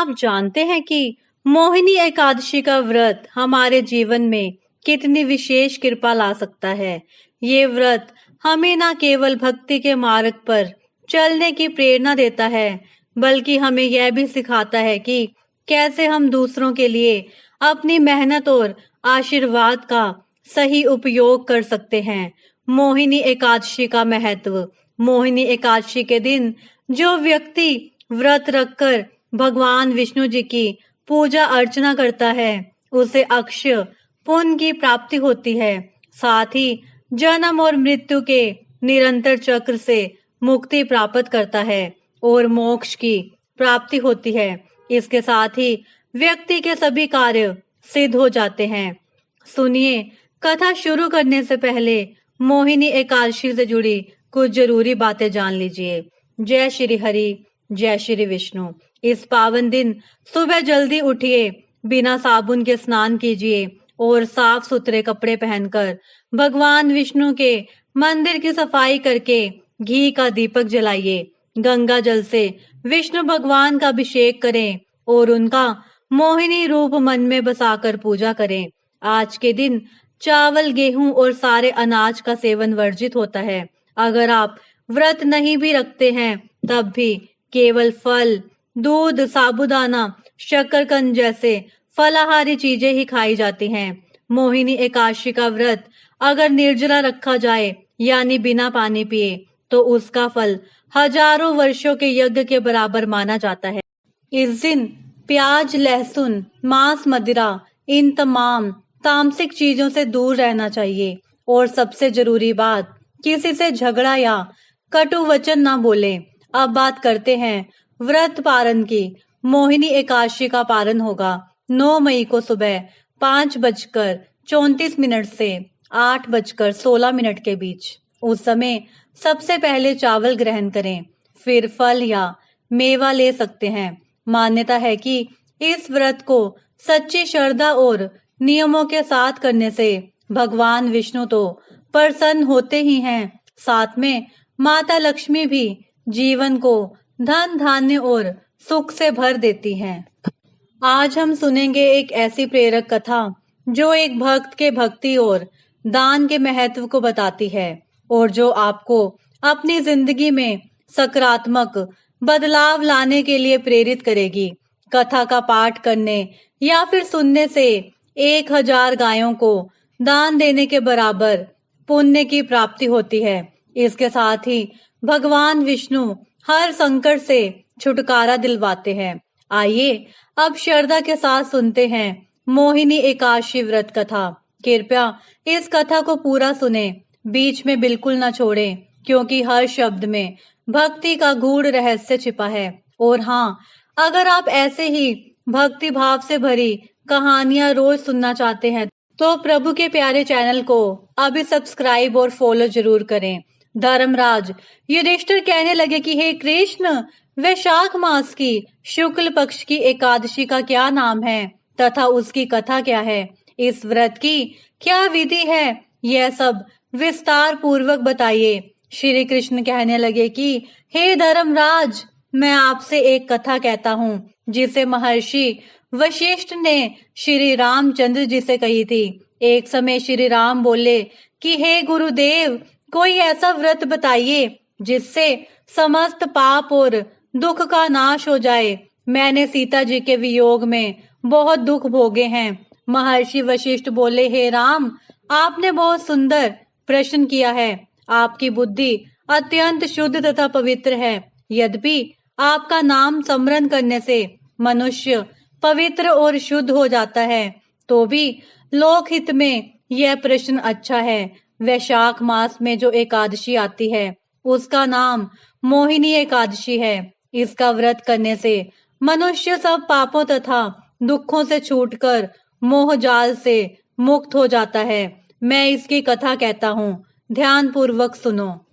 आप जानते हैं कि मोहिनी एकादशी का व्रत हमारे जीवन में कितनी विशेष कृपा ला सकता है। ये व्रत हमें न केवल भक्ति के मार्ग पर चलने की प्रेरणा देता है, बल्कि हमें यह भी सिखाता है कि कैसे हम दूसरों के लिए अपनी मेहनत और आशीर्वाद का सही उपयोग कर सकते हैं। मोहिनी एकादशी का महत्व। मोहिनी एकादशी के दिन जो व्यक्ति व्रत रखकर भगवान विष्णु जी की पूजा अर्चना करता है, उसे अक्षय पुण्य की प्राप्ति होती है। साथ ही जन्म और मृत्यु के निरंतर चक्र से मुक्ति प्राप्त करता है और मोक्ष की प्राप्ति होती है। इसके साथ ही व्यक्ति के सभी कार्य सिद्ध हो जाते हैं। सुनिए, कथा शुरू करने से पहले मोहिनी एकादशी से जुड़ी कुछ जरूरी बातें जान लीजिए। जय श्री हरि, जय श्री विष्णु। इस पावन दिन सुबह जल्दी उठिए, बिना साबुन के स्नान कीजिए और साफ सुथरे कपड़े पहनकर भगवान विष्णु के मंदिर की सफाई करके घी का दीपक जलाइए। गंगा जल से विष्णु भगवान का अभिषेक करें और उनका मोहिनी रूप मन में बसाकर पूजा करें। आज के दिन चावल, गेहूं और सारे अनाज का सेवन वर्जित होता है। अगर आप व्रत नहीं भी रखते हैं, तब भी केवल फल, दूध, साबूदाना, शकरकंद जैसे फलाहारी चीजें ही खाई जाती हैं। मोहिनी एकादशी का व्रत अगर निर्जला रखा जाए, यानी बिना पानी पिए, तो उसका फल हजारों वर्षों के यज्ञ के बराबर माना जाता है। इस दिन प्याज, लहसुन, मांस, मदिरा, इन तमाम तामसिक चीजों से दूर रहना चाहिए। और सबसे जरूरी बात, किसी से झगड़ा या कटु वचन ना बोले। अब बात करते हैं व्रत पारण की। मोहिनी एकादशी का पारण होगा 9 मई को सुबह 5:34 से 8:16 के बीच। उस समय सबसे पहले चावल ग्रहण करें, फिर फल या मेवा ले सकते हैं। मान्यता है कि इस व्रत को सच्ची श्रद्धा और नियमों के साथ करने से भगवान विष्णु तो प्रसन्न होते ही हैं, साथ में माता लक्ष्मी भी जीवन को धन, धान्य और सुख से भर देती हैं। आज हम सुनेंगे एक ऐसी प्रेरक कथा जो एक भक्त के भक्ति और दान के महत्व को बताती है और जो आपको अपनी जिंदगी में सकारात्मक बदलाव लाने के लिए प्रेरित करेगी। कथा का पाठ करने या फिर सुनने से 1000 गायों को दान देने के बराबर पुण्य की प्राप्ति होती है। इसके साथ ही भगवान विष्णु हर संकट से छुटकारा दिलवाते हैं। आइए अब श्रद्धा के साथ सुनते हैं मोहिनी एकादशी व्रत कथा। कृपया इस कथा को पूरा सुने, बीच में बिल्कुल न छोड़ें, क्योंकि हर शब्द में भक्ति का गूढ़ रहस्य छिपा है। और हाँ, अगर आप ऐसे ही भक्ति भाव से भरी कहानियां रोज सुनना चाहते हैं, तो प्रभु के प्यारे चैनल को अभी सब्सक्राइब और फॉलो जरूर करें। धर्मराज युधिष्ठिर कहने लगे कि हे कृष्ण, वैशाख मास की शुक्ल पक्ष की एकादशी का क्या नाम है तथा उसकी कथा क्या है? इस व्रत की क्या विधि है? यह सब विस्तार पूर्वक बताइए। श्री कृष्ण कहने लगे कि हे धर्मराज, मैं आपसे एक कथा कहता हूँ जिसे महर्षि वशिष्ठ ने श्री रामचंद्र जी से कही थी। एक समय श्री राम बोले कि हे गुरुदेव, कोई ऐसा व्रत बताइए जिससे समस्त पाप और दुख का नाश हो जाए। मैंने सीता जी के वियोग में बहुत दुख भोगे हैं। महर्षि वशिष्ठ बोले, हे राम, आपने बहुत सुंदर प्रश्न किया है। आपकी बुद्धि अत्यंत शुद्ध तथा पवित्र है। यद्यपि आपका नाम स्मरण करने से मनुष्य पवित्र और शुद्ध हो जाता है, तो भी लोकहित में यह प्रश्न अच्छा है। वैशाख मास में जो एकादशी आती है, उसका नाम मोहिनी एकादशी है। इसका व्रत करने से मनुष्य सब पापों तथा दुखों से छूटकर मोह जाल से मुक्त हो जाता है। मैं इसकी कथा कहता हूँ, ध्यान पूर्वक सुनो।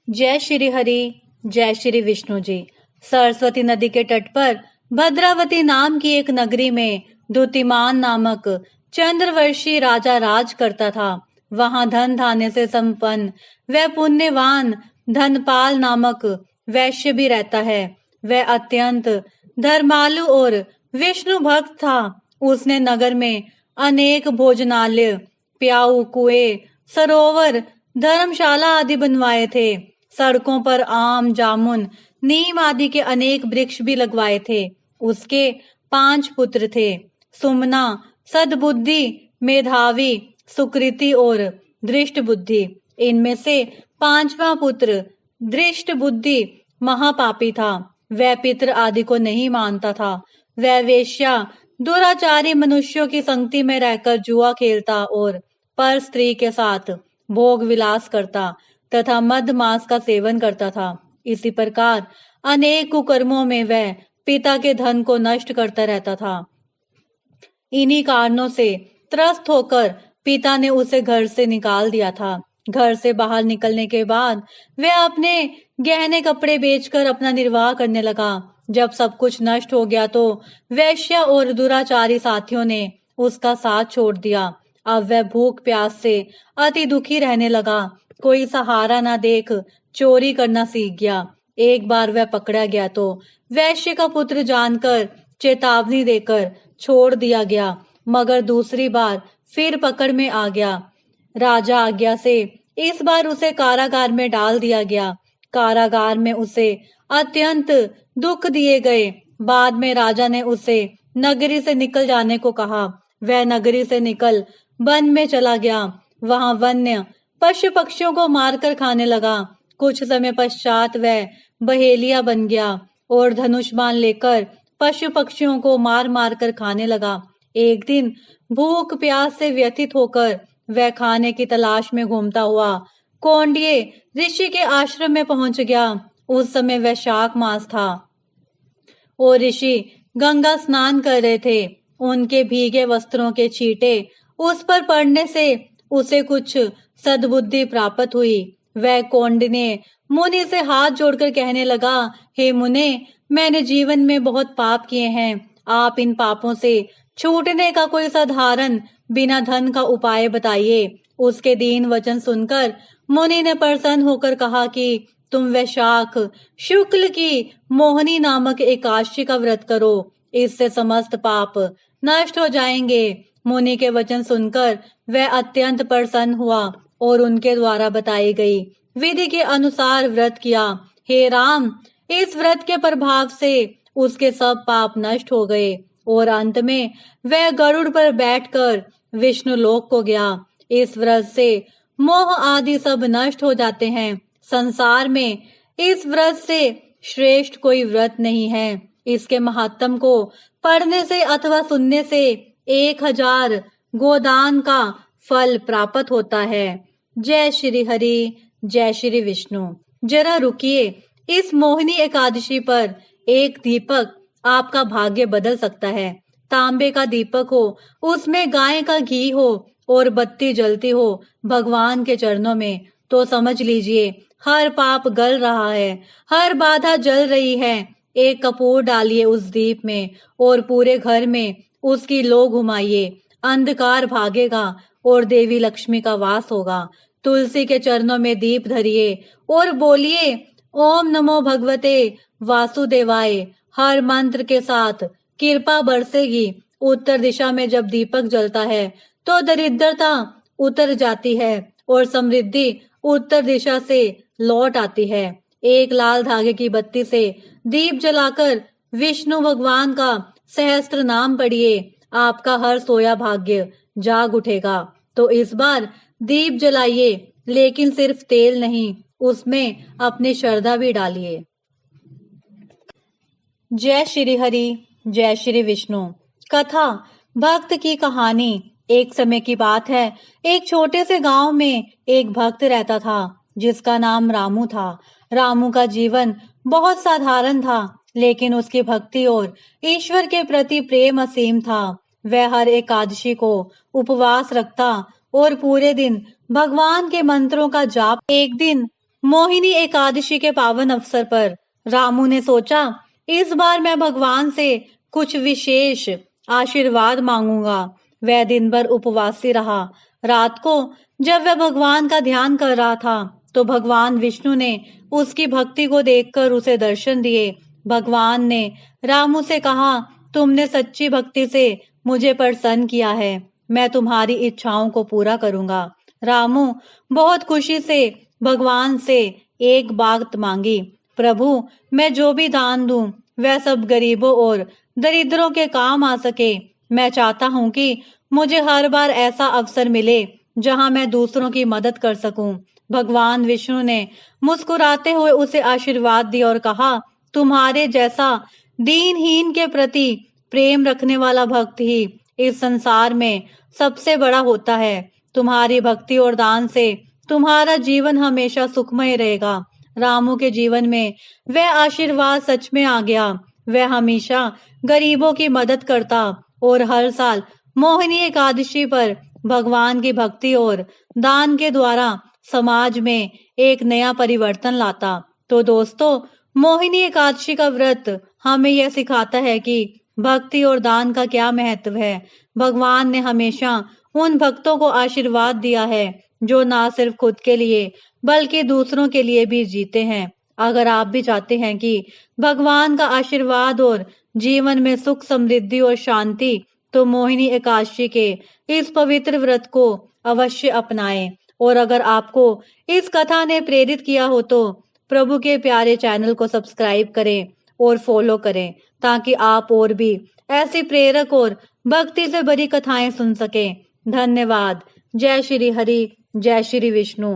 जय श्री हरि, जय श्री विष्णु जी। सरस्वती नदी के तट पर भद्रावती नाम की एक नगरी में द्युतिमान नामक चंद्रवर्षी राजा राज करता था। वहां धन धान्य से संपन्न वह पुण्यवान धनपाल नामक वैश्य भी रहता है। वह अत्यंत धर्मालु और विष्णु भक्त था। उसने नगर में अनेक भोजनालय, प्याऊ, कुएं, सरोवर, धर्मशाला आदि बनवाए थे। सड़कों पर आम, जामुन, नीम आदि के अनेक वृक्ष भी लगवाए थे। उसके 5 पुत्र थे, सुमना, सद्बुद्धि, मेधावी, सुकृति और दृष्ट बुद्धि। इनमें से 5वां पुत्र दृष्ट बुद्धि महापापी था। वह पितृ आदि को नहीं मानता था। वह वेश्या, दुराचारी मनुष्यों की संगति में रहकर जुआ खेलता और पर स्त्री के साथ भोग विलास करता तथा मद मांस का सेवन करता था। इसी प्रकार अनेक कुकर्मों में वह पिता के धन को नष्ट करता रहता था। इन्हीं कारणों से त्रस्त होकर पिता ने उसे घर से निकाल दिया था। घर से बाहर निकलने के बाद वह अपने गहने कपड़े बेचकर अपना निर्वाह करने लगा। जब सब कुछ नष्ट हो गया तो वैश्या और दुराचारी साथियों ने उसका साथ छोड़ दिया। अब वह भूख प्यास से अति दुखी रहने लगा। कोई सहारा न देख चोरी करना सीख गया। एक बार वह पकड़ा गया तो वैश्य का पुत्र जानकर चेतावनी देकर छोड़ दिया गया, मगर दूसरी बार फिर पकड़ में आ गया। राजा आज्ञा से इस बार उसे कारागार में डाल दिया गया। कारागार में उसे अत्यंत दुख दिए गए। बाद में राजा ने उसे नगरी से निकल जाने को कहा। वह नगरी से निकल वन में चला गया। वहां वन्य पशु पक्षियों को मारकर खाने लगा। कुछ समय पश्चात वह बहेलिया बन गया और धनुष बाण लेकर पशु पक्षियों को मार मार कर खाने लगा। एक दिन भूख प्यास से व्यथित होकर वह खाने की तलाश में घूमता हुआ कौंडिन्य ऋषि के आश्रम में पहुंच गया। उस समय वह शाक मास था और ऋषि गंगा स्नान कर रहे थे। उनके भीगे वस्त्रों के छींटे उस पर पड़ने से उसे कुछ सद्बुद्धि प्राप्त हुई। वह कौंडिन्य मुनि से हाथ जोड़कर कहने लगा, हे मुने, मैंने जीवन में बहुत पाप किए हैं। आप इन पापों से छूटने का कोई साधारण बिना धन का उपाय बताइए। उसके दीन वचन सुनकर मुनि ने प्रसन्न होकर कहा कि तुम वैशाख शुक्ल की मोहिनी नामक एकादशी का व्रत करो, इससे समस्त पाप नष्ट हो जाएंगे। मुनि के वचन सुनकर वह अत्यंत प्रसन्न हुआ और उनके द्वारा बताई गई विधि के अनुसार व्रत किया। हे राम, इस व्रत के प्रभाव से उसके सब पाप नष्ट हो गए और अंत में वह गरुड़ पर बैठकर विष्णु लोक को गया। इस व्रत से मोह आदि सब नष्ट हो जाते हैं। संसार में इस व्रत से श्रेष्ठ कोई व्रत नहीं है। इसके महात्म को पढ़ने से अथवा सुनने से 1000 गोदान का फल प्राप्त होता है। जय श्री हरि, जय श्री विष्णु। जरा रुकिए, इस मोहिनी एकादशी पर एक दीपक आपका भाग्य बदल सकता है। तांबे का दीपक हो, उसमें गाय का घी हो और बत्ती जलती हो भगवान के चरणों में, तो समझ लीजिए हर पाप गल रहा है, हर बाधा जल रही है। एक कपूर डालिए उस दीप में और पूरे घर में उसकी लो घुमाइए। अंधकार भागेगा और देवी लक्ष्मी का वास होगा। तुलसी के चरणों में दीप धरिए और बोलिए, ओम नमो भगवते वासुदेवाय। हर मंत्र के साथ कृपा बरसेगी। उत्तर दिशा में जब दीपक जलता है तो दरिद्रता उतर जाती है और समृद्धि उत्तर दिशा से लौट आती है। एक लाल धागे की बत्ती से दीप जलाकर विष्णु भगवान का सहस्त्र नाम पढ़िए। आपका हर सोया भाग्य जाग उठेगा। तो इस बार दीप जलाइए, लेकिन सिर्फ तेल नहीं, उसमें अपनी श्रद्धा भी डालिए। जय श्री हरि, जय श्री विष्णु। कथा भक्त की कहानी। एक समय की बात है, एक छोटे से गांव में एक भक्त रहता था जिसका नाम रामू था। रामू का जीवन बहुत साधारण था, लेकिन उसकी भक्ति और ईश्वर के प्रति प्रेम असीम था। वह हर एकादशी को उपवास रखता और पूरे दिन भगवान के मंत्रों का जाप। एक दिन मोहिनी एकादशी के पावन अवसर पर रामू ने सोचा, इस बार मैं भगवान से कुछ विशेष आशीर्वाद मांगूंगा। वह दिन भर उपवासी रहा। रात को जब वह भगवान का ध्यान कर रहा था तो भगवान विष्णु ने उसकी भक्ति को देखकर उसे दर्शन दिए भगवान ने रामू से कहा, तुमने सच्ची भक्ति से मुझे प्रसन्न किया है, मैं तुम्हारी इच्छाओं को पूरा करूंगा। रामू बहुत खुशी से भगवान से एक बात मांगी, प्रभु मैं जो भी दान दूं वह सब गरीबों और दरिद्रों के काम आ सके। मैं चाहता हूं कि मुझे हर बार ऐसा अवसर मिले जहां मैं दूसरों की मदद कर सकूं। भगवान विष्णु ने मुस्कुराते हुए उसे आशीर्वाद दिया और कहा, तुम्हारे जैसा दीनहीन के प्रति प्रेम रखने वाला भक्त ही इस संसार में सबसे बड़ा होता है। तुम्हारी भक्ति और दान से तुम्हारा जीवन हमेशा सुखमय रहेगा। रामू के जीवन में वह आशीर्वाद सच में आ गया। वह हमेशा गरीबों की मदद करता और हर साल मोहिनी एकादशी पर भगवान की भक्ति और दान के द्वारा समाज में एक नया परिवर्तन लाता। तो दोस्तों, मोहिनी एकादशी का व्रत हमें यह सिखाता है कि भक्ति और दान का क्या महत्व है। भगवान ने हमेशा उन भक्तों को आशीर्वाद दिया है जो ना सिर्फ खुद के लिए बल्कि दूसरों के लिए भी जीते हैं। अगर आप भी चाहते हैं कि भगवान का आशीर्वाद और जीवन में सुख, समृद्धि और शांति, तो मोहिनी एकादशी के इस पवित्र व्रत को अवश्य अपनाएं। और अगर आपको इस कथा ने प्रेरित किया हो तो प्रभु के प्यारे चैनल को सब्सक्राइब करें और फॉलो करें, ताकि आप और भी ऐसी प्रेरक और भक्ति से भरी कथाएं सुन सकें। धन्यवाद। जय श्री हरि, जय श्री विष्णु।